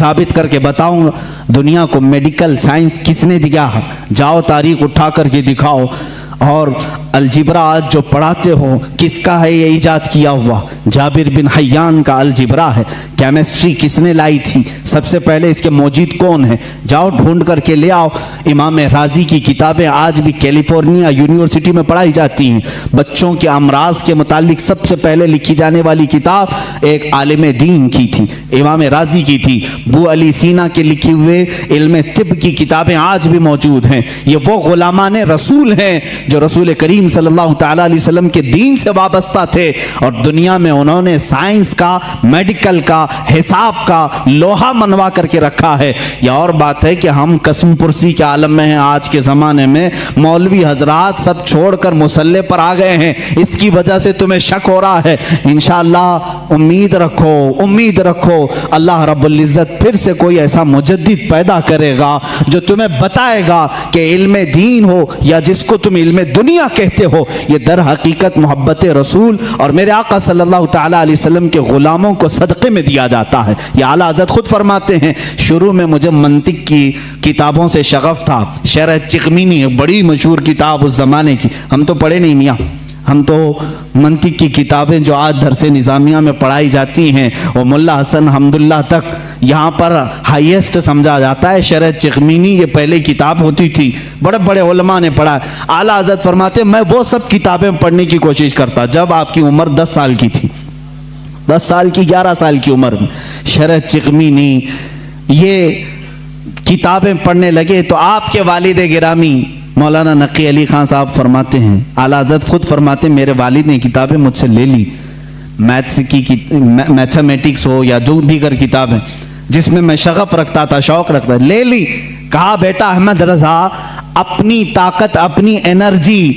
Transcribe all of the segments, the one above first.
ثابت کر کے بتاؤں گا دنیا کو میڈیکل سائنس کس نے دیا ہے، جاؤ تاریخ اٹھا کر کے دکھاؤ۔ اور الجبرا آج جو پڑھاتے ہو کس کا ہے یہ ایجاد کیا ہوا؟ جابر بن حیان کا الجبرا ہے۔ کیمسٹری کس نے لائی تھی؟ سب سے پہلے اس کے موجد کون ہے؟ جاؤ ڈھونڈ کر کے لے آؤ۔ امام رازی کی کتابیں آج بھی کیلیفورنیا یونیورسٹی میں پڑھائی جاتی ہیں۔ بچوں کے امراض کے متعلق سب سے پہلے لکھی جانے والی کتاب ایک عالم دین کی تھی، امام رازی کی تھی۔ بو علی سینا کے لکھی ہوئے علم طب کی کتابیں آج بھی موجود ہیں۔ یہ وہ غلامان رسول ہیں جو رسول کریم صلی اللہ تعالی علیہ وسلم کے دین سے وابستہ تھے، اور دنیا میں انہوں نے سائنس کا، میڈیکل کا، حساب کا لوہا منوا کر کے رکھا ہے۔ یہ اور بات ہے کہ ہم قسم پرسی کے عالم میں ہیں آج کے زمانے میں، مولوی حضرات سب چھوڑ کر مصلی پر آ گئے ہیں، اس کی وجہ سے تمہیں شک ہو رہا ہے۔ انشاءاللہ امید رکھو، امید رکھو، اللہ رب العزت پھر سے کوئی ایسا مجدد پیدا کرے گا جو تمہیں بتائے گا کہ علم دین ہو یا جس کو تم علم دنیا کہتے ہو، یہ در حقیقت محبت رسول اور میرے آقا صلی اللہ تعالی علیہ وسلم کے غلاموں کو صدقے میں دیا جاتا ہے۔ یہ اعلیٰ حضرت خود فرماتے ہیں، شروع میں مجھے منطق کی کتابوں سے شغف تھا۔ شرح چغمینی ایک بڑی مشہور کتاب اس زمانے کی، ہم تو پڑھے نہیں میاں، ہم تو منطق کی کتابیں جو آج درس نظامیہ میں پڑھائی جاتی ہیں وہ ملا حسن حمداللہ تک یہاں پر ہائیسٹ سمجھا جاتا ہے۔ شرح چغمینی یہ پہلے کتاب ہوتی تھی، بڑے بڑے علماء نے پڑھا۔ اعلیٰ حضرت فرماتے میں وہ سب کتابیں پڑھنے کی کوشش کرتا جب آپ کی عمر 10 سال کی تھی، 10 سال کی 11 سال کی عمر میں شرح چغمینی یہ کتابیں پڑھنے لگے تو آپ کے والد گرامی مولانا نقی علی خان صاحب فرماتے ہیں، اعلیٰ حضرت خود فرماتے ہیں میرے والد نے کتابیں مجھ سے لے لی، میتھس کی میتھمیٹکس ہو یا جو دیگر کتابیں جس میں میں شغف رکھتا تھا، شوق رکھتا تھا، لے لی۔ کہا بیٹا احمد رضا اپنی طاقت، اپنی انرجی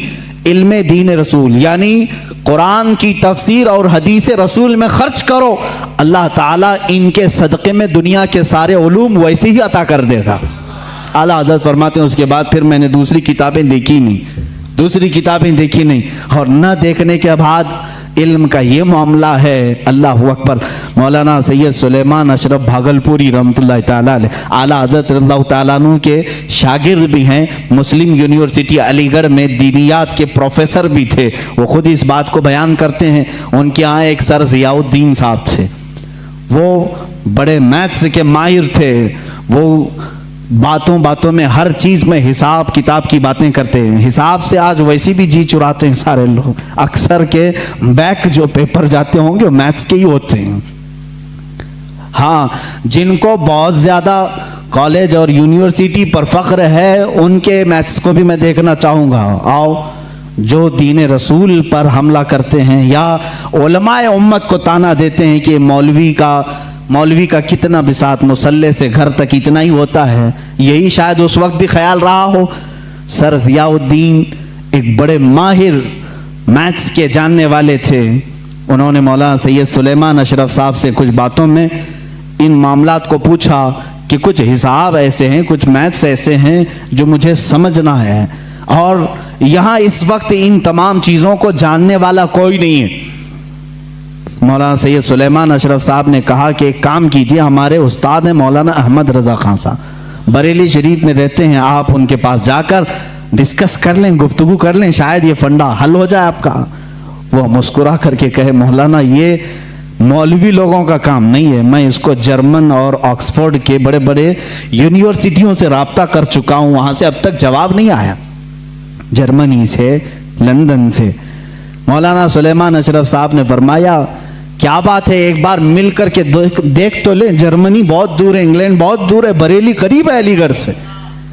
علم دین رسول یعنی قرآن کی تفسیر اور حدیث رسول میں خرچ کرو، اللہ تعالیٰ ان کے صدقے میں دنیا کے سارے علوم ویسے ہی عطا کر دے گا۔ اعلیٰ حضرت فرماتے ہیں اس کے بعد پھر میں نے دوسری کتابیں دیکھی نہیں، اور نہ دیکھنے کے بعد علم کا یہ معاملہ ہے۔ اللہ اکبر۔ مولانا سید سلیمان اشرف بھاگلپوری رحمۃ اللہ تعالیٰ علیہ اعلیٰ حضرت رضی اللہ تعالیٰ عنہ کے شاگرد بھی ہیں، مسلم یونیورسٹی علی گڑھ میں دینیات کے پروفیسر بھی تھے، وہ خود اس بات کو بیان کرتے ہیں۔ ان کے ہاں ایک سر ضیاء الدین صاحب تھے، وہ بڑے میتھس کے ماہر تھے، وہ باتوں میں ہر چیز میں حساب کتاب کی باتیں کرتے ہیں۔ حساب سے آج ویسی بھی جی چراتے ہیں سارے لوگ، اکثر کے بیک جو پیپر جاتے ہوں گے وہ میتھس کے ہی ہوتے ہیں۔ ہاں جن کو بہت زیادہ کالج اور یونیورسٹی پر فخر ہے ان کے میتھس کو بھی میں دیکھنا چاہوں گا۔ آؤ جو دین رسول پر حملہ کرتے ہیں یا علماء امت کو تانا دیتے ہیں کہ مولوی کا کتنا بساط مصلی سے گھر تک اتنا ہی ہوتا ہے، یہی شاید اس وقت بھی خیال رہا ہو۔ سر ضیاء الدین ایک بڑے ماہر میتھس کے جاننے والے تھے، انہوں نے مولانا سید سلیمان اشرف صاحب سے کچھ باتوں میں ان معاملات کو پوچھا کہ کچھ حساب ایسے ہیں، کچھ میتھس ایسے ہیں جو مجھے سمجھنا ہے، اور یہاں اس وقت ان تمام چیزوں کو جاننے والا کوئی نہیں ہے۔ مولانا سید سلیمان اشرف صاحب نے کہا کہ ایک کام کیجئے، ہمارے استاد ہیں مولانا احمد رضا خان صاحب، بریلی شریف میں رہتے ہیں، آپ ان کے پاس جا کر ڈسکس کر لیں، گفتگو کر لیں، شاید یہ فنڈا حل ہو جائے آپ کا۔ وہ مسکرا کر کے کہے مولانا یہ مولوی لوگوں کا کام نہیں ہے، میں اس کو جرمن اور آکسفورڈ کے بڑے بڑے یونیورسٹیوں سے رابطہ کر چکا ہوں، وہاں سے اب تک جواب نہیں آیا، جرمنی سے، لندن سے۔ مولانا سلیمان اشرف صاحب نے فرمایا کیا بات ہے، ایک بار مل کر کے دیکھ تو لیں، جرمنی بہت دور ہے، انگلینڈ بہت دور ہے، بریلی قریب ہے علی گڑھ سے،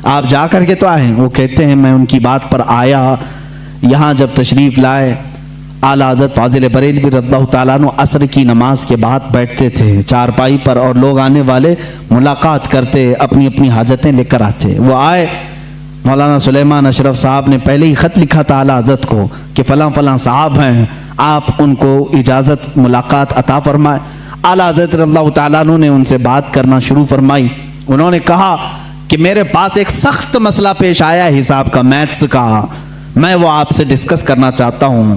آپ جا کر کے تو آئے۔ وہ کہتے ہیں میں ان کی بات پر آیا، یہاں جب تشریف لائے اعلیٰ حضرت فاضل بریلوی رضی اللہ تعالیٰ عنہ عصر کی نماز کے بعد بیٹھتے تھے چارپائی پر، اور لوگ آنے والے ملاقات کرتے، اپنی اپنی حاجتیں لے کر آتے۔ وہ آئے، مولانا سلیمان اشرف صاحب نے پہلے ہی خط لکھا تھا اعلیٰ حضرت کو کہ فلاں فلاں صاحب ہیں، آپ ان کو اجازت ملاقات عطا فرمائے۔ اعلیٰ حضرت رضی اللہ تعالیٰ عنہ نے ان سے بات کرنا شروع فرمائی۔ انہوں نے کہا کہ میرے پاس ایک سخت مسئلہ پیش آیا ہے حساب کا، میتھس کا، میں وہ آپ سے ڈسکس کرنا چاہتا ہوں۔